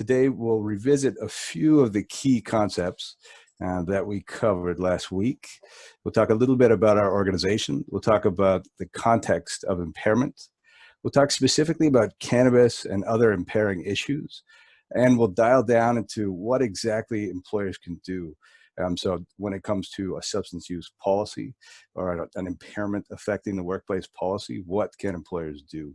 Today, we'll revisit a few of the key concepts that we covered last week. We'll talk a little bit about our organization. We'll talk about the context of impairment. We'll talk specifically about cannabis and other impairing issues. And we'll dial down into what exactly employers can do. So when it comes to a substance use policy or an impairment affecting the workplace policy, what can employers do?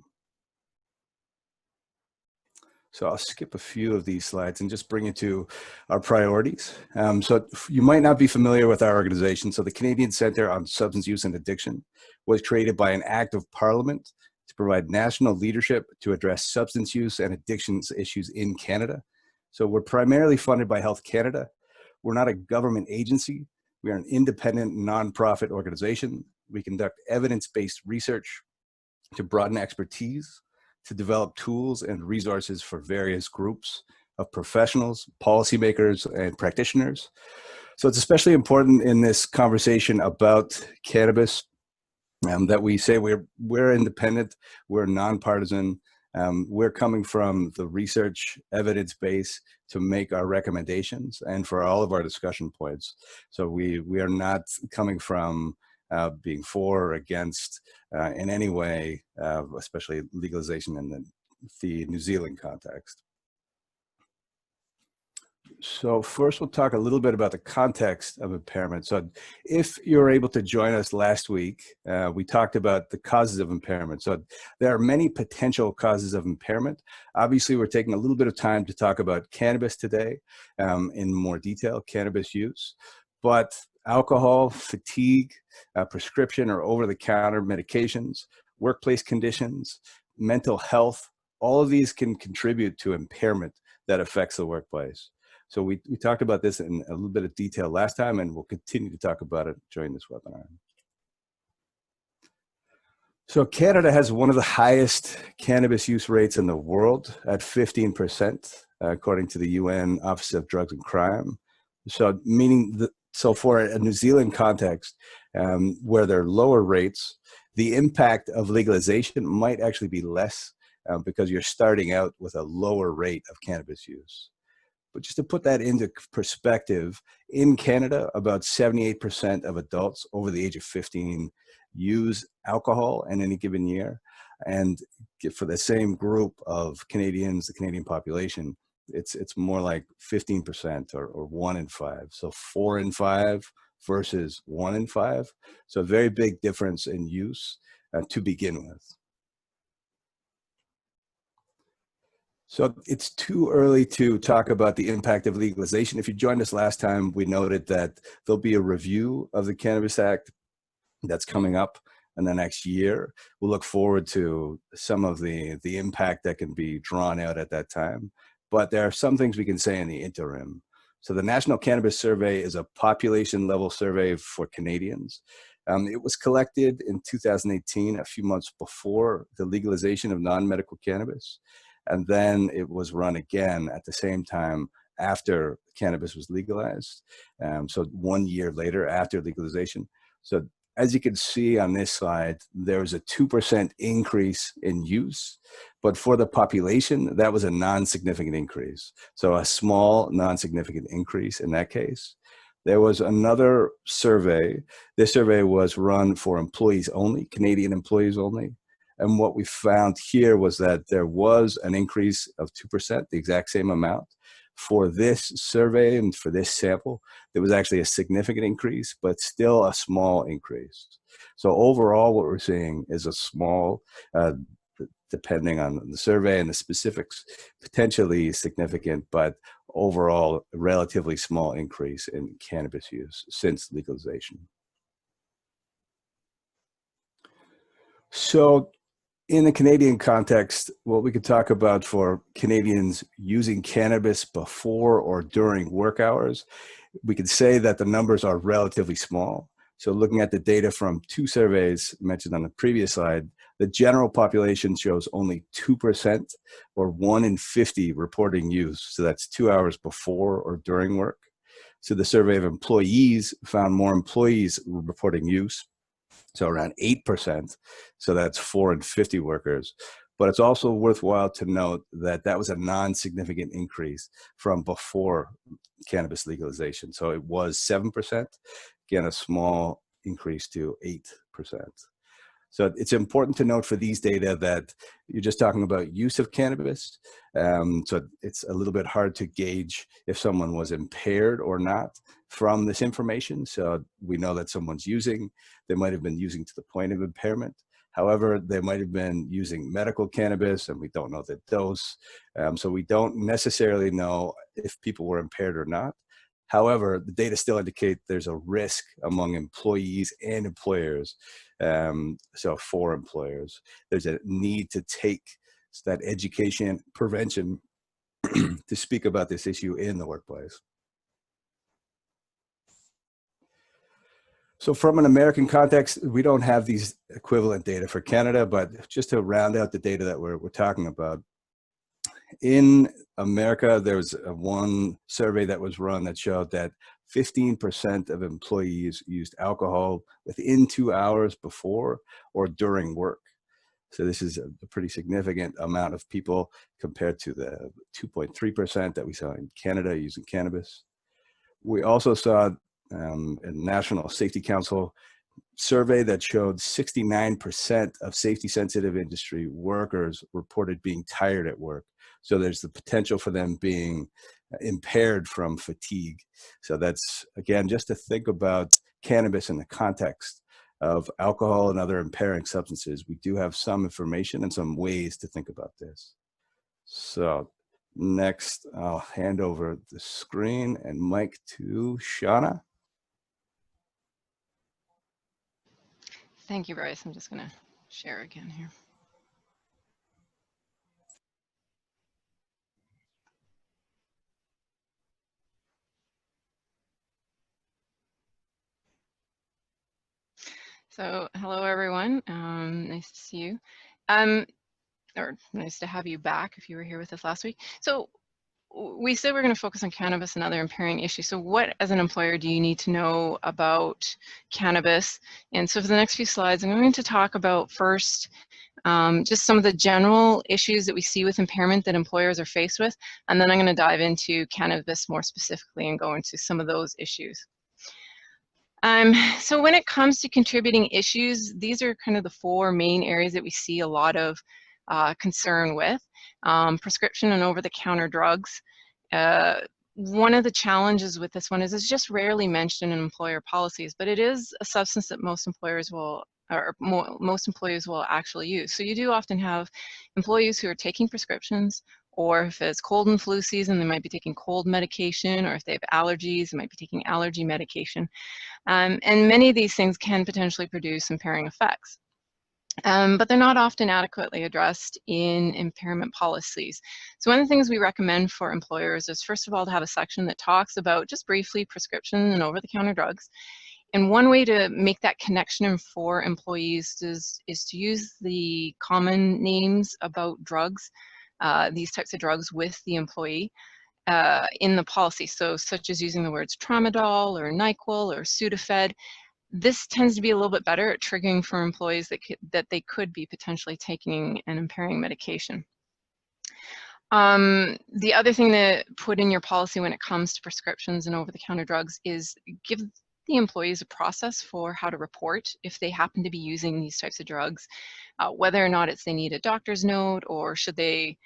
So I'll skip a few of these slides and just bring you to our priorities. So you might not be familiar with our organization. So the Canadian Centre on Substance Use and Addiction was created by an act of Parliament to provide national leadership to address substance use and addictions issues in Canada. So we're primarily funded by Health Canada. We're not a government agency. We are an independent nonprofit organization. We conduct evidence-based research to broaden expertise, to develop tools and resources for various groups of professionals, policymakers, and practitioners. So it's especially important in this conversation about cannabis that we say we're independent, we're nonpartisan, we're coming from the research evidence base to make our recommendations and for all of our discussion points. So we are not coming from being for or against in any way, especially legalization in the New Zealand context. So first we'll talk a little bit about the context of impairment. So if you were able to join us last week, we talked about the causes of impairment. So there are many potential causes of impairment. Obviously, we're taking a little bit of time to talk about cannabis today in more detail, cannabis use, but alcohol, fatigue, prescription or over-the-counter medications, workplace conditions, mental health, all of these can contribute to impairment that affects the workplace. So we talked about this in a little bit of detail last time, and we'll continue to talk about it during this webinar. So Canada has one of the highest cannabis use rates in the world at 15%, according to the UN Office of Drugs and Crime. So meaning that, so for a New Zealand context, where there are lower rates, the impact of legalization might actually be less because you're starting out with a lower rate of cannabis use. But just to put that into perspective, in Canada, about 78% of adults over the age of 15 use alcohol in any given year. And for the same group of Canadians, the Canadian population, it's more like 15% or 1 in 5. So 4 in 5 versus 1 in 5. So a very big difference in use to begin with. So it's too early to talk about the impact of legalization. If you joined us last time, we noted that there'll be a review of the Cannabis Act that's coming up in the next year. We'll look forward to some of the impact that can be drawn out at that time. But there are some things we can say in the interim. So the National Cannabis Survey is a population level survey for Canadians. It was collected in 2018, a few months before the legalization of non-medical cannabis. And then it was run again at the same time after cannabis was legalized. So 1 year later after legalization. So as you can see on this slide, there was a 2% increase in use, but for the population, that was a non-significant increase. So a small non-significant increase in that case. There was another survey. This survey was run for employees only, Canadian employees only. And what we found here was that there was an increase of 2%, the exact same amount. For this survey and for this sample, there was actually a significant increase, but still a small increase. So overall, what we're seeing is a small, depending on the survey and the specifics, potentially significant, but overall, a relatively small increase in cannabis use since legalization. So in the Canadian context, what we could talk about for Canadians using cannabis before or during work hours, we could say that the numbers are relatively small. So looking at the data from 2 surveys mentioned on the previous slide, the general population shows only 2% or 1 in 50 reporting use. So that's 2 hours before or during work. So the survey of employees found more employees reporting use. So around 8%, so that's 4 in 50 workers. But it's also worthwhile to note that that was a non-significant increase from before cannabis legalization. So it was 7%, again, a small increase to 8%. So it's important to note for these data that you're just talking about use of cannabis. So it's a little bit hard to gauge if someone was impaired or not from this information. So we know that someone's using, they might have been using to the point of impairment. However, they might have been using medical cannabis and we don't know the dose. So we don't necessarily know if people were impaired or not. However, the data still indicate there's a risk among employees and employers. So for employers, there's a need to take that education prevention to speak about this issue in the workplace. So from an American context, we don't have these equivalent data for Canada, but just to round out the data that we're talking about, in America, there was one survey that was run that showed that 15% of employees used alcohol within 2 hours before or during work. So this is a pretty significant amount of people compared to the 2.3% that we saw in Canada using cannabis. We also saw a National Safety Council survey that showed 69% of safety sensitive industry workers reported being tired at work. So there's the potential for them being impaired from fatigue. So that's, again, just to think about cannabis in the context of alcohol and other impairing substances. We do have some information and some ways to think about this. So next, I'll hand over the screen and mic to Shawna. Thank you, Bryce. I'm just going to share again here. So hello, everyone. Nice to see you. Or nice to have you back if you were here with us last week. So we said we're going to focus on cannabis and other impairing issues. So what, as an employer, do you need to know about cannabis? And so for the next few slides, I'm going to talk about first just some of the general issues that we see with impairment that employers are faced with. And then I'm going to dive into cannabis more specifically and go into some of those issues. So when it comes to contributing issues, these are kind of the four main areas that we see a lot of concern with. Prescription and over-the-counter drugs. One of the challenges with this one is it's just rarely mentioned in employer policies, but it is a substance that most employers will, or most employees will actually use. So you do often have employees who are taking prescriptions, or if it's cold and flu season, they might be taking cold medication, or if they have allergies, they might be taking allergy medication. And many of these things can potentially produce impairing effects. But they're not often adequately addressed in impairment policies. So one of the things we recommend for employers is, first of all, to have a section that talks about, just briefly, prescription and over-the-counter drugs. And one way to make that connection for employees is to use the common names about drugs, these types of drugs, with the employee in the policy. So such as using the words tramadol or NyQuil or Sudafed. This tends to be a little bit better at triggering for employees that they could be potentially taking an impairing medication. The other thing to put in your policy when it comes to prescriptions and over-the-counter drugs is give the employees a process for how to report if they happen to be using these types of drugs, whether or not they need a doctor's note, or should they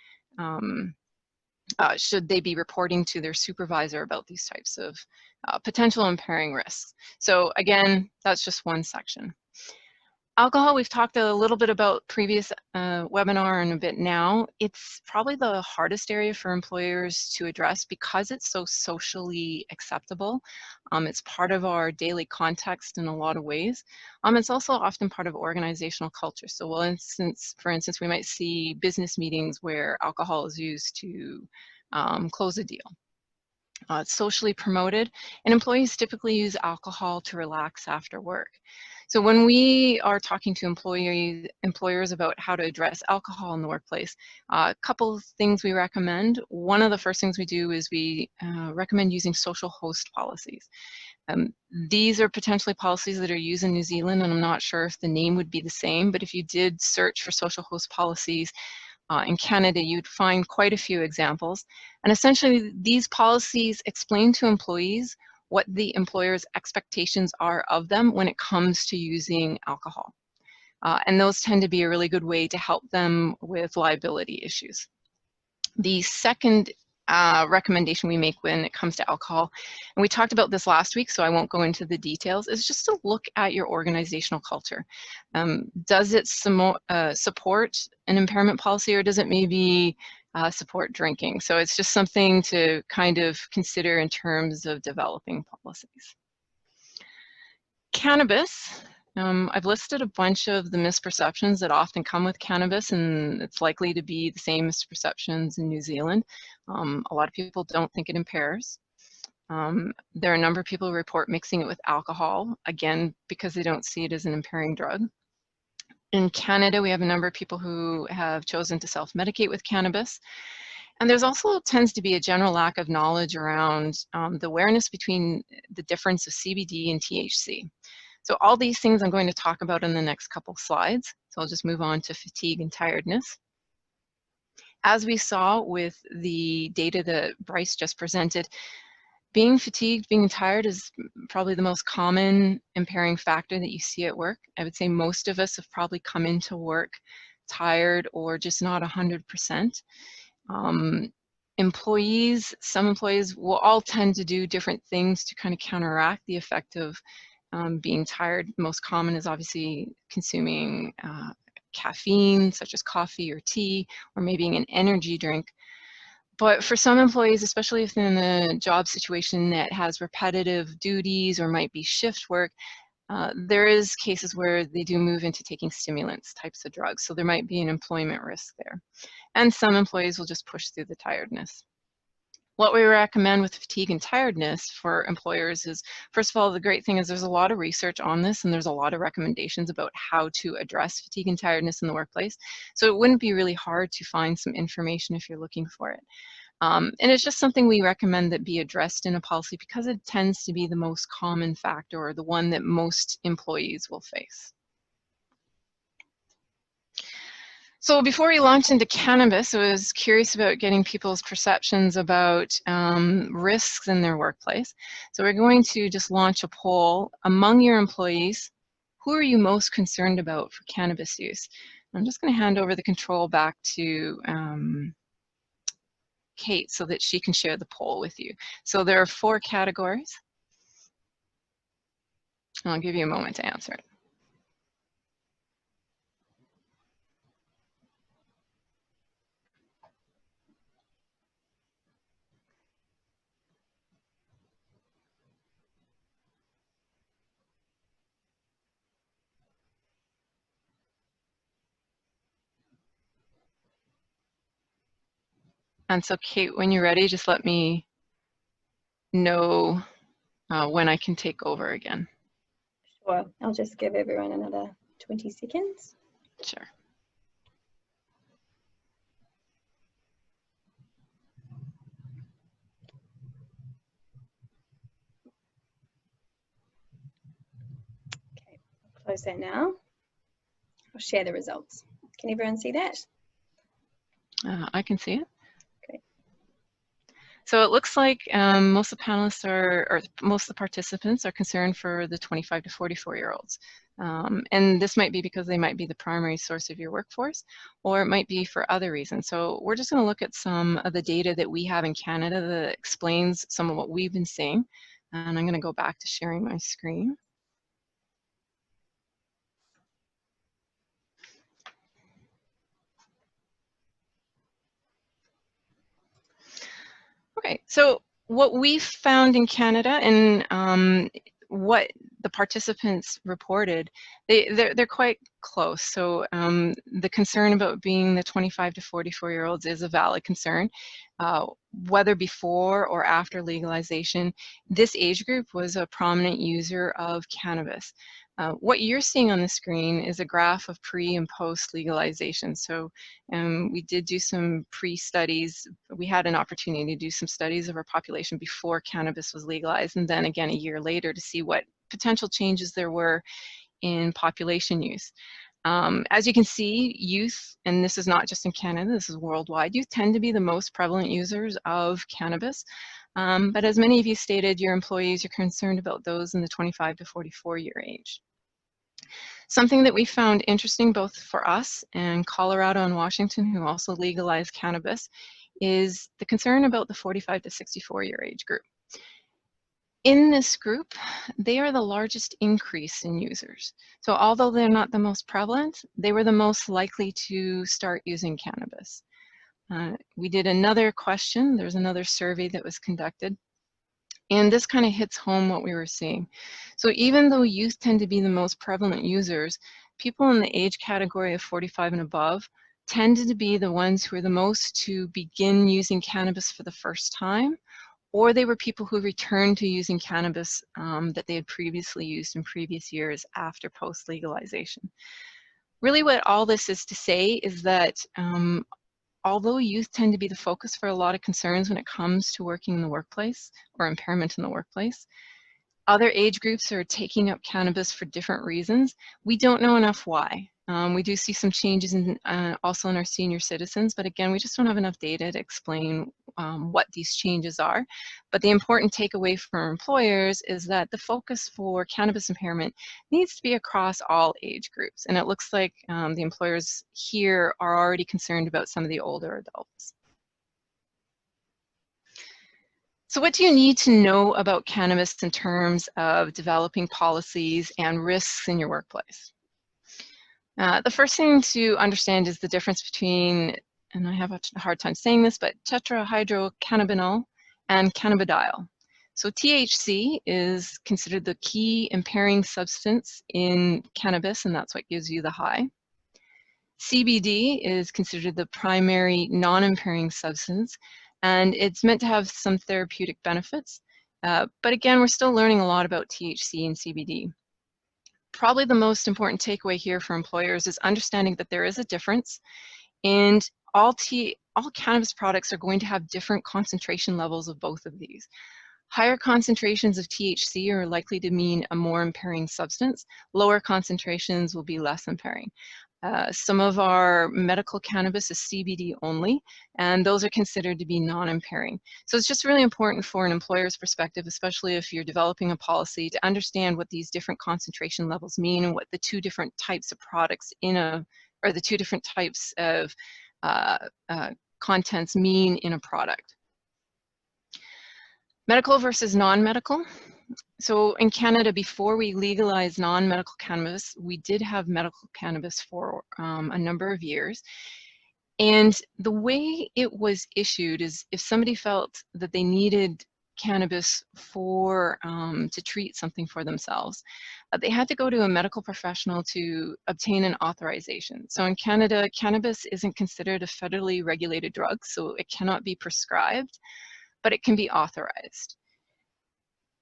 be reporting to their supervisor about these types of potential impairing risks. So again, that's just one section. Alcohol, we've talked a little bit about previous webinar and a bit now. It's probably the hardest area for employers to address because it's so socially acceptable. It's part of our daily context in a lot of ways. It's also often part of organizational culture. So for instance, we might see business meetings where alcohol is used to close a deal. It's socially promoted, and employees typically use alcohol to relax after work. So when we are talking to employers about how to address alcohol in the workplace, a couple of things we recommend. One of the first things we do is we recommend using social host policies. These are potentially policies that are used in New Zealand, and I'm not sure if the name would be the same, but if you did search for social host policies, In Canada, you'd find quite a few examples. And essentially, these policies explain to employees what the employer's expectations are of them when it comes to using alcohol. And those tend to be a really good way to help them with liability issues. The second recommendation we make when it comes to alcohol, and we talked about this last week, so I won't go into the details, is just to look at your organizational culture. Does it support an impairment policy, or does it maybe support drinking? So it's just something to kind of consider in terms of developing policies. Cannabis. I've listed a bunch of the misperceptions that often come with cannabis, and it's likely to be the same misperceptions in New Zealand. A lot of people don't think it impairs. There are a number of people who report mixing it with alcohol, again, because they don't see it as an impairing drug. In Canada, we have a number of people who have chosen to self-medicate with cannabis. And there's also tends to be a general lack of knowledge around the awareness between the difference of CBD and THC. So all these things I'm going to talk about in the next couple slides. So I'll just move on to fatigue and tiredness. As we saw with the data that Bryce just presented, being fatigued, being tired is probably the most common impairing factor that you see at work. I would say most of us have probably come into work tired or just not 100%. Some employees will all tend to do different things to kind of counteract the effect of being tired. Most common is obviously consuming caffeine, such as coffee or tea, or maybe an energy drink. But for some employees, especially if they're in a job situation that has repetitive duties or might be shift work, there is cases where they do move into taking stimulants types of drugs. So there might be an employment risk there. And some employees will just push through the tiredness. What we recommend with fatigue and tiredness for employers is, first of all, the great thing is there's a lot of research on this, and there's a lot of recommendations about how to address fatigue and tiredness in the workplace. So it wouldn't be really hard to find some information if you're looking for it. And it's just something we recommend that be addressed in a policy because it tends to be the most common factor, or the one that most employees will face. So before we launched into cannabis, I was curious about getting people's perceptions about risks in their workplace. So we're going to just launch a poll among your employees. Who are you most concerned about for cannabis use? I'm just going to hand over the control back to Kate so that she can share the poll with you. So there are 4 categories. I'll give you a moment to answer it. And so Kate, when you're ready, just let me know when I can take over again. Sure, I'll just give everyone another 20 seconds. Sure. Okay, I'll close that now. I'll share the results. Can everyone see that? I can see it. Okay. So it looks like most of the panelists or most of the participants are concerned for the 25 to 44-year-olds. And this might be because they might be the primary source of your workforce, or it might be for other reasons. So we're just going to look at some of the data that we have in Canada that explains some of what we've been seeing. And I'm going to go back to sharing my screen. Okay, so what we found in Canada and what the participants reported, they're quite close. So the concern about being the 25 to 44-year-olds is a valid concern. Whether before or after legalization, this age group was a prominent user of cannabis. What you're seeing on the screen is a graph of pre and post legalization. So we did do some pre-studies. We had an opportunity to do some studies of our population before cannabis was legalized, and then again a year later to see what potential changes there were in population use. As you can see, youth, and this is not just in Canada, this is worldwide, youth tend to be the most prevalent users of cannabis. But as many of you stated, your employees, you're concerned about those in the 25 to 44 year age. Something that we found interesting both for us and Colorado and Washington, who also legalized cannabis, is the concern about the 45 to 64 year age group. In this group, they are the largest increase in users. So although they're not the most prevalent, they were the most likely to start using cannabis. We did another question. There's another survey that was conducted. And this kind of hits home what we were seeing. So even though youth tend to be the most prevalent users, people in the age category of 45 and above tended to be the ones who were the most to begin using cannabis for the first time, or they were people who returned to using cannabis that they had previously used in previous years after post-legalization. Really what all this is to say is that although youth tend to be the focus for a lot of concerns when it comes to working in the workplace or impairment in the workplace, other age groups are taking up cannabis for different reasons. We don't know enough why. We do see some changes in, also in our senior citizens, but again, we just don't have enough data to explain what these changes are. But the important takeaway for employers is that the focus for cannabis impairment needs to be across all age groups. And it looks like the employers here are already concerned about some of the older adults. So what do you need to know about cannabis in terms of developing policies and risks in your workplace? The first thing to understand is the difference between, and I have a hard time saying this, but tetrahydrocannabinol and cannabidiol. So THC is considered the key impairing substance in cannabis, and that's what gives you the high. CBD is considered the primary non-impairing substance, and it's meant to have some therapeutic benefits. But again, we're still learning a lot about THC and CBD. Probably the most important takeaway here for employers is understanding that there is a difference, and all cannabis products are going to have different concentration levels of both of these. Higher concentrations of THC are likely to mean a more impairing substance. Lower concentrations will be less impairing. Some of our medical cannabis is CBD only, and those are considered to be non-impairing. So it's just really important for an employer's perspective, especially if you're developing a policy, to understand what these different concentration levels mean and what the two different types of products or the two different types of contents mean in a product. Medical versus non-medical. So in Canada, before we legalized non-medical cannabis, we did have medical cannabis for a number of years. And the way it was issued is if somebody felt that they needed cannabis for to treat something for themselves, they had to go to a medical professional to obtain an authorization. So in Canada, cannabis isn't considered a federally regulated drug, so it cannot be prescribed, but it can be authorized.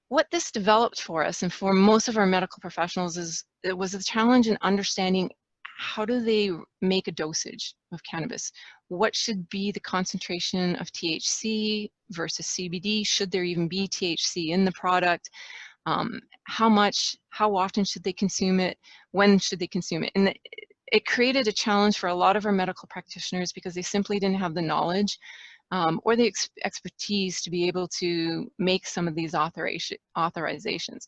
What this developed for us and for most of our medical professionals is it was a challenge in understanding how do they make a dosage of cannabis? What should be the concentration of THC versus CBD? Should there even be THC in the product? How much, how often should they consume it? When should they consume it? And it created a challenge for a lot of our medical practitioners because they simply didn't have the knowledge or the expertise to be able to make some of these authorizations.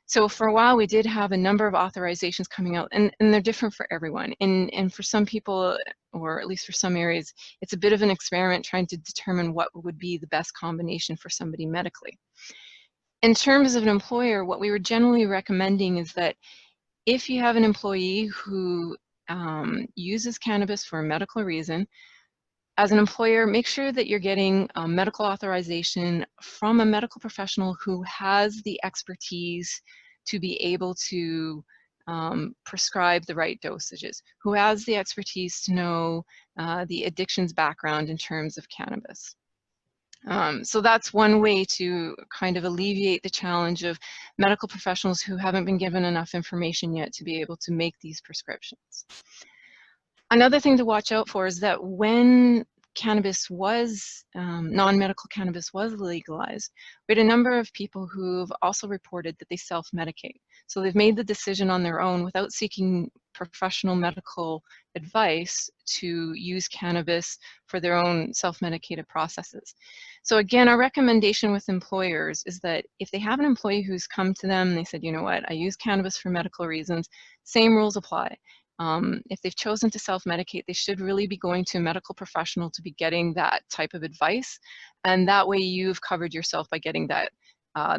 So for a while, we did have a number of authorizations coming out, and they're different for everyone. And for some people, or at least for some areas, it's a bit of an experiment trying to determine what would be the best combination for somebody medically. In terms of an employer, what we were generally recommending is that if you have an employee who uses cannabis for a medical reason, as an employer, make sure that you're getting a medical authorization from a medical professional who has the expertise to be able to prescribe the right dosages, who has the expertise to know the addictions background in terms of cannabis. So that's one way to kind of alleviate the challenge of medical professionals who haven't been given enough information yet to be able to make these prescriptions. Another thing to watch out for is that when cannabis was, non-medical cannabis was legalized, we had a number of people who've also reported that they self-medicate. So they've made the decision on their own without seeking professional medical advice to use cannabis for their own self-medicated processes. So again, our recommendation with employers is that if they have an employee who's come to them and they said, you know what, I use cannabis for medical reasons, same rules apply. If they've chosen to self-medicate, they should really be going to a medical professional to be getting that type of advice. And that way you've covered yourself by getting that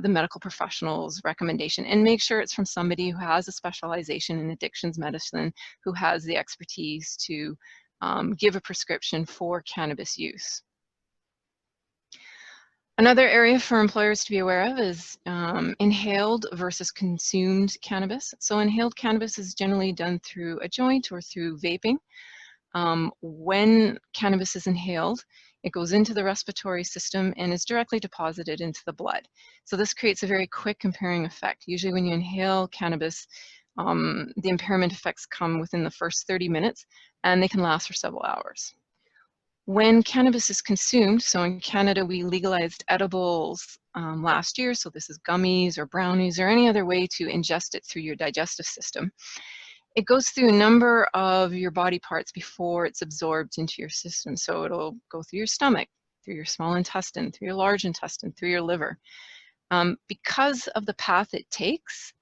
the medical professional's recommendation, and make sure it's from somebody who has a specialization in addictions medicine, who has the expertise to give a prescription for cannabis use. Another area for employers to be aware of is inhaled versus consumed cannabis. So inhaled cannabis is generally done through a joint or through vaping. When cannabis is inhaled, it goes into the respiratory system and is directly deposited into the blood. So this creates a very quick comparing effect. Usually when you inhale cannabis, the impairment effects come within the first 30 minutes and they can last for several hours. When cannabis is consumed, so in Canada we legalized edibles last year, so this is gummies or brownies or any other way to ingest it through your digestive system. It goes through a number of your body parts before it's absorbed into your system. So it'll go through your stomach, through your small intestine, through your large intestine, through your liver. Because of the path it takes,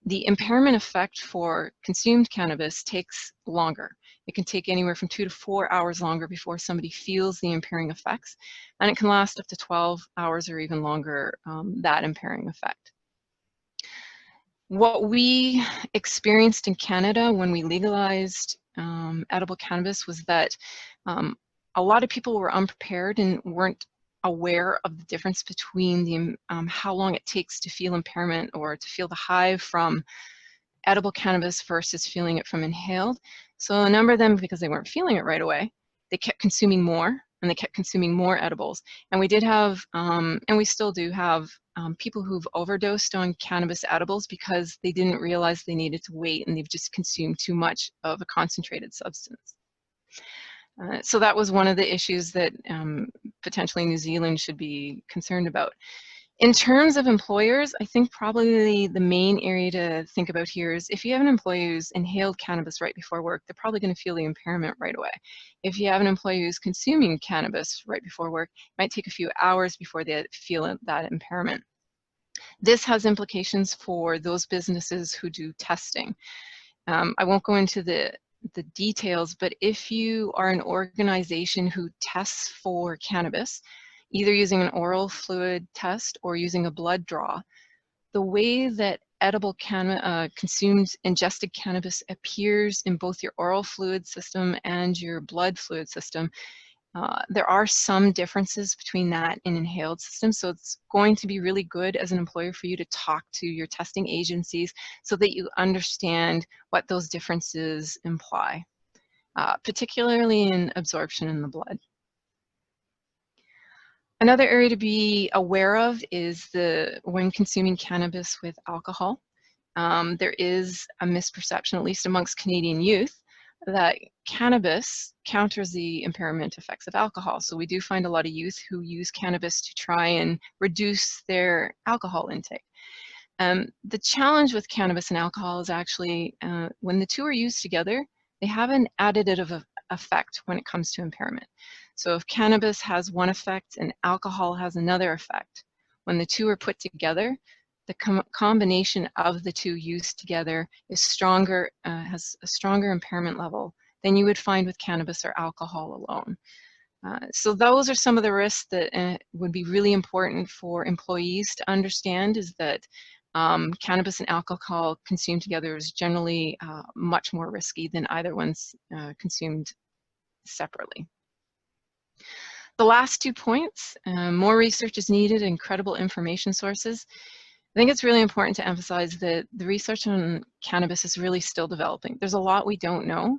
the impairment effect for consumed cannabis takes longer. It can take anywhere from 2 to 4 hours longer before somebody feels the impairing effects, and it can last up to 12 hours or even longer, that impairing effect. What we experienced in Canada when we legalized edible cannabis was that a lot of people were unprepared and weren't aware of the difference between the how long it takes to feel impairment or to feel the high from edible cannabis versus feeling it from inhaled. So a number of them, because they weren't feeling it right away, they kept consuming more and they kept consuming more edibles. And we did have, and we still do have, people who've overdosed on cannabis edibles because they didn't realize they needed to wait and they've just consumed too much of a concentrated substance. So that was one of the issues that potentially New Zealand should be concerned about. In terms of employers, I think probably the main area to think about here is if you have an employee who's inhaled cannabis right before work, they're probably going to feel the impairment right away. If you have an employee who's consuming cannabis right before work, it might take a few hours before they feel that impairment. This has implications for those businesses who do testing. I won't go into the details, but if you are an organization who tests for cannabis, either using an oral fluid test or using a blood draw, the way that edible consumed ingested cannabis appears in both your oral fluid system and your blood fluid system, there are some differences between that and inhaled systems. So it's going to be really good as an employer for you to talk to your testing agencies so that you understand what those differences imply, particularly in absorption in the blood. Another area to be aware of is when consuming cannabis with alcohol. There is a misperception, at least amongst Canadian youth, that cannabis counters the impairment effects of alcohol. So we do find a lot of youth who use cannabis to try and reduce their alcohol intake. The challenge with cannabis and alcohol is actually when the two are used together, they have an additive effect when it comes to impairment. So if cannabis has one effect and alcohol has another effect, when the two are put together, the combination of the two used together is stronger, has a stronger impairment level than you would find with cannabis or alcohol alone. So those are some of the risks that would be really important for employees to understand, is that cannabis and alcohol consumed together is generally much more risky than either one's consumed separately. The last 2 points, more research is needed and credible information sources. I think it's really important to emphasize that the research on cannabis is really still developing. There's a lot we don't know.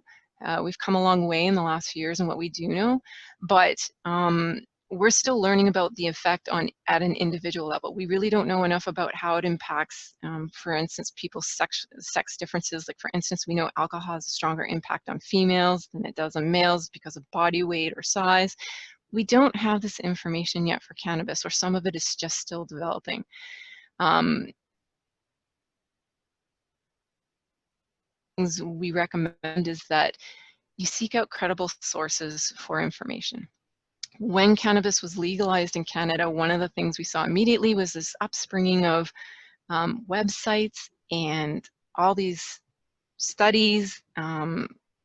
We've come a long way in the last few years in what we do know, but we're still learning about the effect at an individual level. We really don't know enough about how it impacts, for instance, people's sex differences. Like, for instance, we know alcohol has a stronger impact on females than it does on males because of body weight or size. We don't have this information yet for cannabis, or some of it is just still developing. things we recommend is that you seek out credible sources for information. When cannabis was legalized in Canada, one of the things we saw immediately was this upspringing of websites and all these studies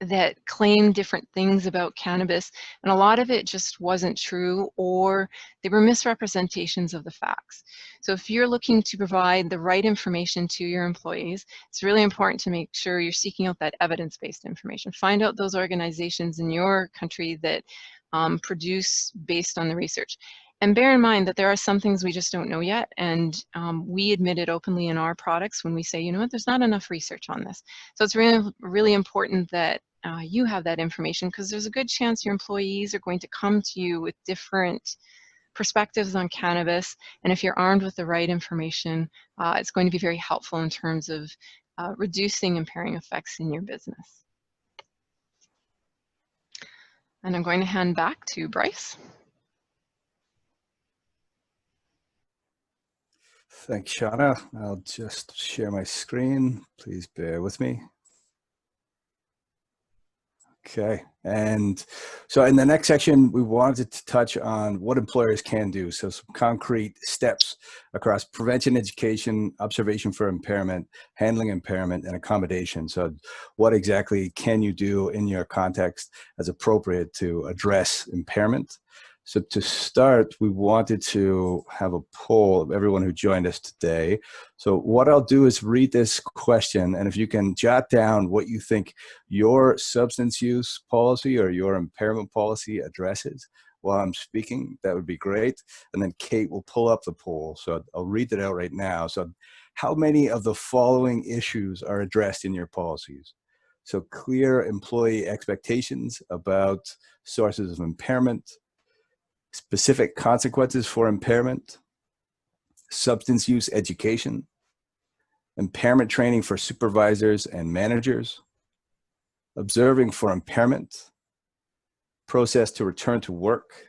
that claim different things about cannabis, and a lot of it just wasn't true, or they were misrepresentations of the facts. So if you're looking to provide the right information to your employees, it's really important to make sure you're seeking out that evidence-based information. Find out those organizations in your country that produce based on the research. And bear in mind that there are some things we just don't know yet, and we admit it openly in our products when we say, you know what, there's not enough research on this. So it's really, really important that you have that information, because there's a good chance your employees are going to come to you with different perspectives on cannabis, and if you're armed with the right information, it's going to be very helpful in terms of reducing impairing effects in your business. And I'm going to hand back to Bryce. Thanks, Shawna. I'll just share my screen. Please bear with me. Okay, and so in the next section, we wanted to touch on what employers can do. So some concrete steps across prevention, education, observation for impairment, handling impairment, and accommodation. So what exactly can you do in your context as appropriate to address impairment? So to start, we wanted to have a poll of everyone who joined us today. So what I'll do is read this question, and if you can jot down what you think your substance use policy or your impairment policy addresses while I'm speaking, that would be great. And then Kate will pull up the poll. So I'll read it out right now. So how many of the following issues are addressed in your policies? So clear employee expectations about sources of impairment, specific consequences for impairment, substance use education, impairment training for supervisors and managers, observing for impairment, process to return to work,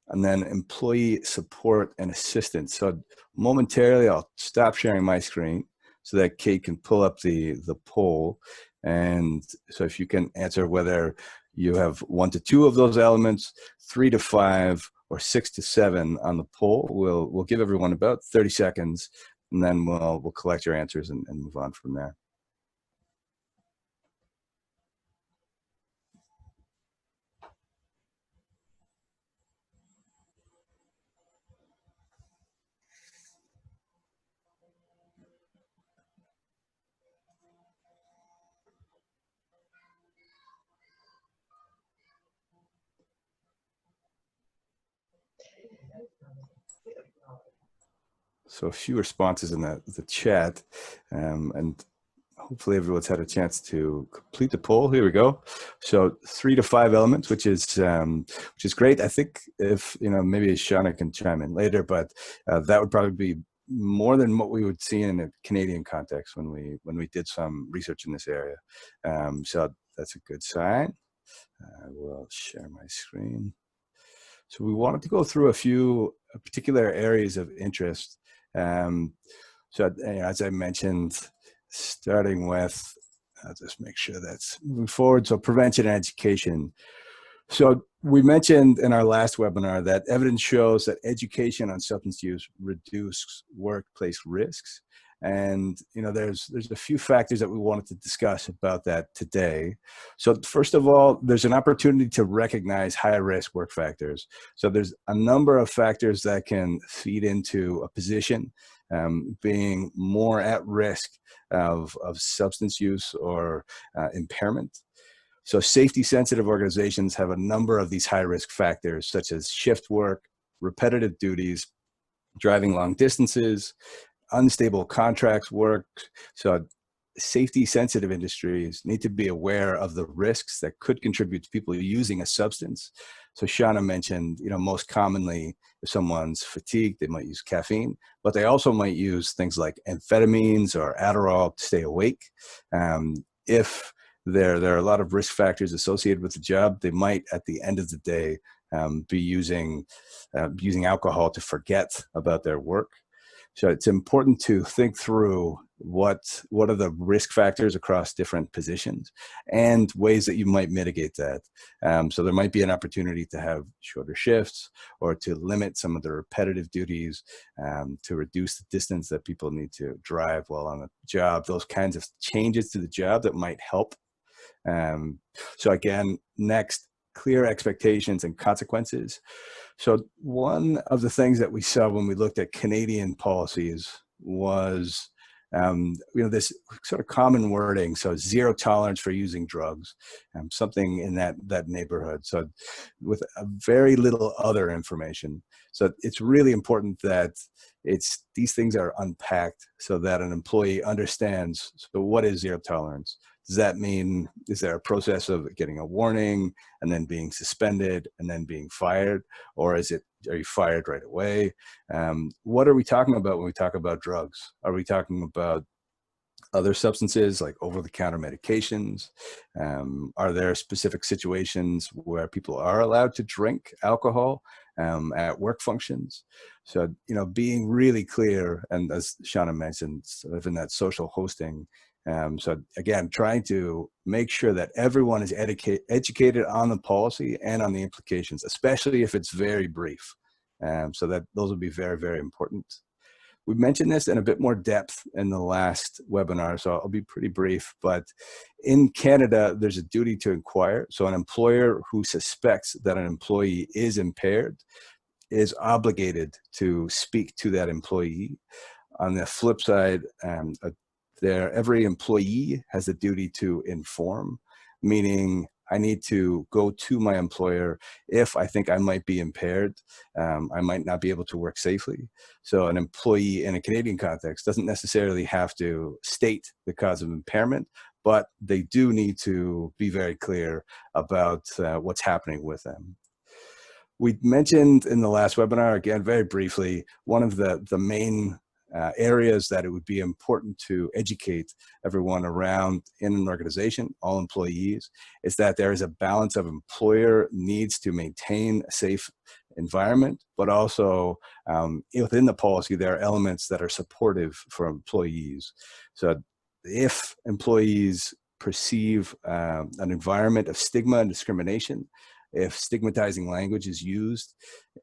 and then employee support and assistance. So momentarily, I'll stop sharing my screen so that Kate can pull up the poll. And so if you can answer whether you have 1 to 2 of those elements, 3 to 5, or 6 to 7 on the poll. We'll give everyone about 30 seconds, and then we'll collect your answers and move on from there. So a few responses in the chat, and hopefully everyone's had a chance to complete the poll. Here we go. So 3 to 5 elements, which is great. I think if, maybe Shawna can chime in later, but that would probably be more than what we would see in a Canadian context when we did some research in this area. So that's a good sign. I will share my screen. So we wanted to go through a few particular areas of interest. So as I mentioned, starting with, I'll just make sure that's moving forward. So prevention and education. So we mentioned in our last webinar that evidence shows that education on substance use reduces workplace risks. And there's a few factors that we wanted to discuss about that today. So first of all, there's an opportunity to recognize high-risk work factors. So there's a number of factors that can feed into a position being more at risk of substance use or impairment. So safety-sensitive organizations have a number of these high-risk factors, such as shift work, repetitive duties, driving long distances, unstable contracts work. So safety-sensitive industries need to be aware of the risks that could contribute to people using a substance. So Shawna mentioned, most commonly, if someone's fatigued, they might use caffeine, but they also might use things like amphetamines or Adderall to stay awake. If there are a lot of risk factors associated with the job, they might, at the end of the day, be using alcohol to forget about their work. So it's important to think through what are the risk factors across different positions and ways that you might mitigate that. So there might be an opportunity to have shorter shifts or to limit some of the repetitive duties, to reduce the distance that people need to drive while on the job, those kinds of changes to the job that might help. So again, next, clear expectations and consequences. So one of the things that we saw when we looked at Canadian policies was, this sort of common wording. So zero tolerance for using drugs, something in that neighborhood. So with very little other information. So it's really important that these things are unpacked so that an employee understands. So what is zero tolerance? Does that mean, is there a process of getting a warning and then being suspended and then being fired? Or are you fired right away? What are we talking about when we talk about drugs? Are we talking about other substances like over-the-counter medications? Are there specific situations where people are allowed to drink alcohol at work functions? So, being really clear, and as Shawna mentioned, sort of in that social hosting. So again, trying to make sure that everyone is educated on the policy and on the implications, especially if it's very brief. So that those would be very, very important. We mentioned this in a bit more depth in the last webinar, so I'll be pretty brief, but in Canada, there's a duty to inquire. So an employer who suspects that an employee is impaired is obligated to speak to that employee. On the flip side, every employee has a duty to inform, meaning I need to go to my employer if I think I might be impaired. I might not be able to work safely. So an employee in a Canadian context doesn't necessarily have to state the cause of impairment, but they do need to be very clear about what's happening with them. We mentioned in the last webinar, again, very briefly, one of the main areas that it would be important to educate everyone around in an organization, all employees, is that there is a balance of employer needs to maintain a safe environment, but also within the policy, there are elements that are supportive for employees. So if employees perceive an environment of stigma and discrimination, if stigmatizing language is used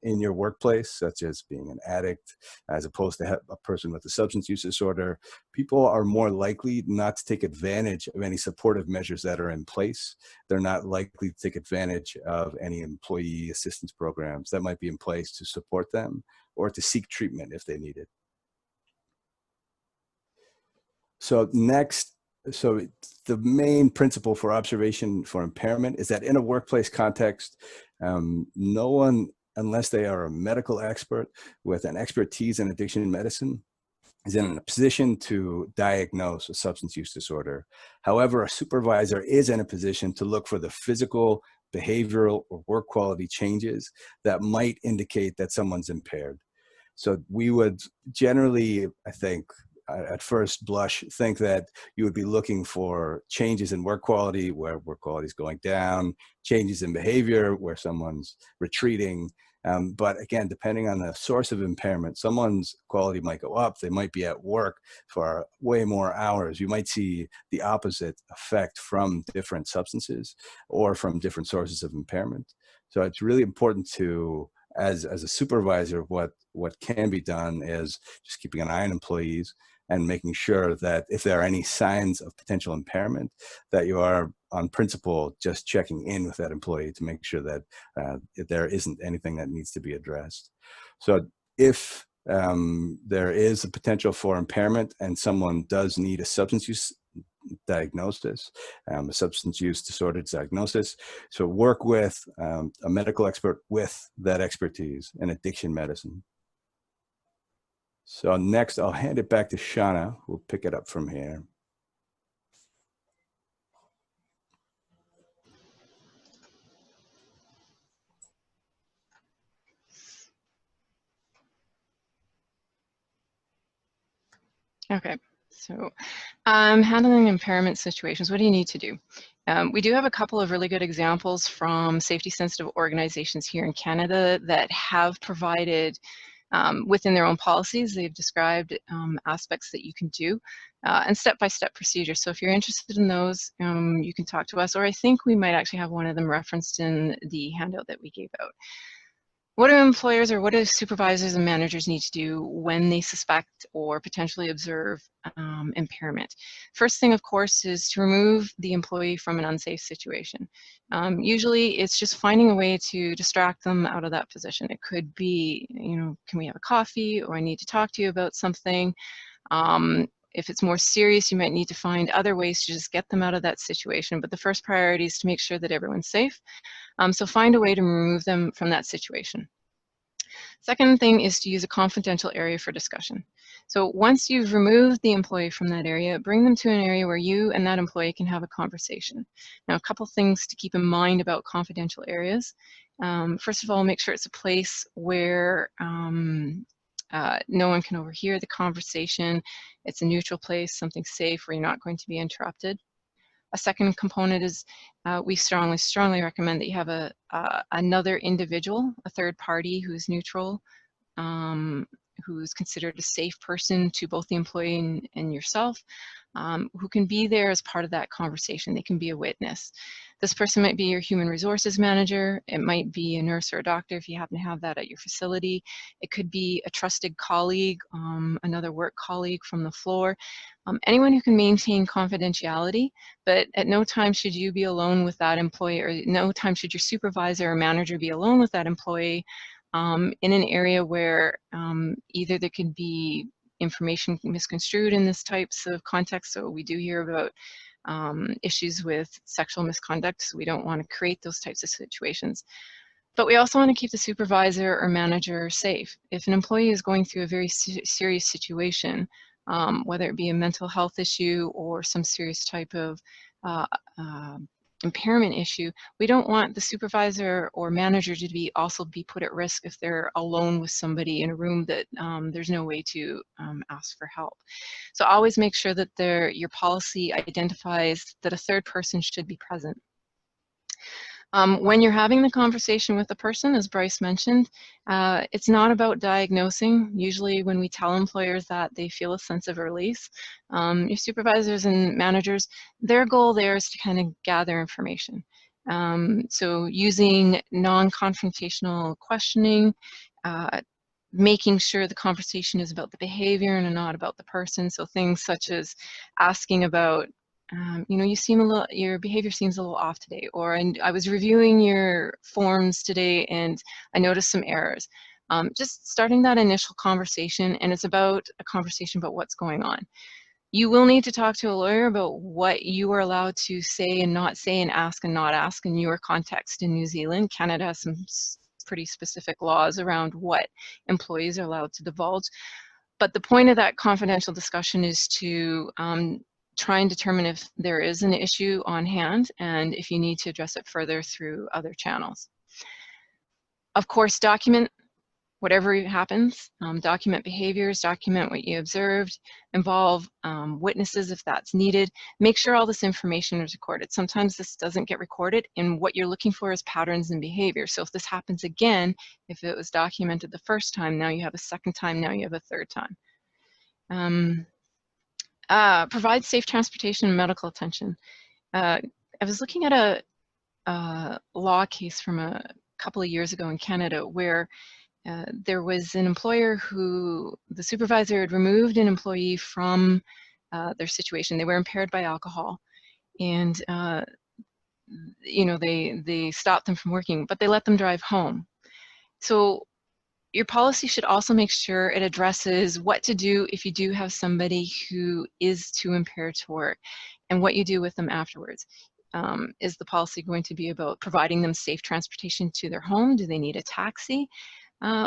in your workplace, such as being an addict, as opposed to a person with a substance use disorder, people are more likely not to take advantage of any supportive measures that are in place. They're not likely to take advantage of any employee assistance programs that might be in place to support them or to seek treatment if they need it. So next, the main principle for observation for impairment is that in a workplace context, no one, unless they are a medical expert with an expertise in addiction medicine, is in a position to diagnose a substance use disorder. However, a supervisor is in a position to look for the physical, behavioral, or work quality changes that might indicate that someone's impaired. So we would generally, I think, at first blush, think that you would be looking for changes in work quality where work quality is going down, changes in behavior where someone's retreating. But again, depending on the source of impairment, someone's quality might go up. They might be at work for way more hours. You might see the opposite effect from different substances or from different sources of impairment. So it's really important to, as a supervisor, what can be done is just keeping an eye on employees and making sure that if there are any signs of potential impairment, that you are on principle just checking in with that employee to make sure that there isn't anything that needs to be addressed. So if there is a potential for impairment and someone does need a substance use diagnosis, a substance use disorder diagnosis, so work with a medical expert with that expertise in addiction medicine. So next, I'll hand it back to Shawna, who'll pick it up from here. Okay, so handling impairment situations, what do you need to do? We do have a couple of really good examples from safety sensitive organizations here in Canada that have provided Within their own policies, they've described aspects that you can do and step-by-step procedures. So if you're interested in those, you can talk to us, or I think we might actually have one of them referenced in the handout that we gave out. What do employers or what do supervisors and managers need to do when they suspect or potentially observe impairment? First thing, of course, is to remove the employee from an unsafe situation. Usually, it's just finding a way to distract them out of that position. It could be, you know, can we have a coffee, or I need to talk to you about something. If it's more serious, you might need to find other ways to just get them out of that situation. But the first priority is to make sure that everyone's safe. So find a way to remove them from that situation. Second thing is to use a confidential area for discussion. So once you've removed the employee from that area, bring them to an area where you and that employee can have a conversation. Now, a couple things to keep in mind about confidential areas. First of all, make sure it's a place where no one can overhear the conversation. It's a neutral place, something safe where you're not going to be interrupted. A second component is we strongly recommend that you have another individual, a third party who's neutral, who's considered a safe person to both the employee and yourself, who can be there as part of that conversation. They can be a witness. This person might be your human resources manager. It might be a nurse or a doctor if you happen to have that at your facility. It could be a trusted colleague, another work colleague from the floor. Anyone who can maintain confidentiality, but at no time should you be alone with that employee, or no time should your supervisor or manager be alone with that employee in an area where either there could be information misconstrued in this types of context. So we do hear about issues with sexual misconduct, so we don't want to create those types of situations. But we also want to keep the supervisor or manager safe. If an employee is going through a very serious situation, whether it be a mental health issue or some serious type of impairment issue, we don't want the supervisor or manager to also be put at risk if they're alone with somebody in a room that there's no way to ask for help. So always make sure that your policy identifies that a third person should be present. When you're having the conversation with the person, as Bryce mentioned, it's not about diagnosing. Usually when we tell employers that, they feel a sense of release. Your supervisors and managers, their goal there is to kind of gather information. So using non-confrontational questioning, making sure the conversation is about the behavior and not about the person. So things such as asking about, you know, your behavior seems a little off today, or I was reviewing your forms today and I noticed some errors. Just starting that initial conversation, and it's about a conversation about what's going on. You will need to talk to a lawyer about what you are allowed to say and ask and not ask in your context in New Zealand. Canada has some pretty specific laws around what employees are allowed to divulge. But the point of that confidential discussion is to try and determine if there is an issue on hand and if you need to address it further through other channels. Of course, document whatever happens, document behaviors, document what you observed, involve witnesses if that's needed. Make sure all this information is recorded. Sometimes this doesn't get recorded, and what you're looking for is patterns in behavior. So if this happens again, if it was documented the first time, now you have a second time, now you have a third time. Provide safe transportation and medical attention. I was looking at a law case from a couple of years ago in Canada where there was an employer who the supervisor had removed an employee from their situation. They were impaired by alcohol, and you know, they stopped them from working, but they let them drive home. So your policy should also make sure it addresses what to do if you do have somebody who is too impaired to work, and what you do with them afterwards. Is the policy going to be about providing them safe transportation to their home? Do they need a taxi?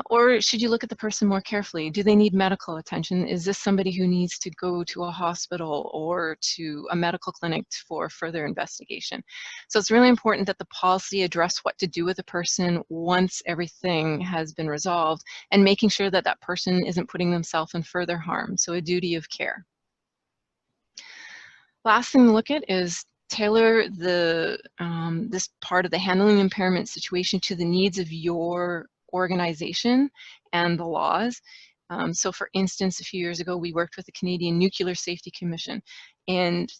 Or should you look at the person more carefully? Do they need medical attention? Is this somebody who needs to go to a hospital or to a medical clinic for further investigation? So it's really important that the policy address what to do with a person once everything has been resolved, and making sure that that person isn't putting themselves in further harm. So a duty of care. Last thing to look at is tailor this part of the handling impairment situation to the needs of your organization and the laws. So for instance, a few years ago, we worked with the Canadian Nuclear Safety Commission, and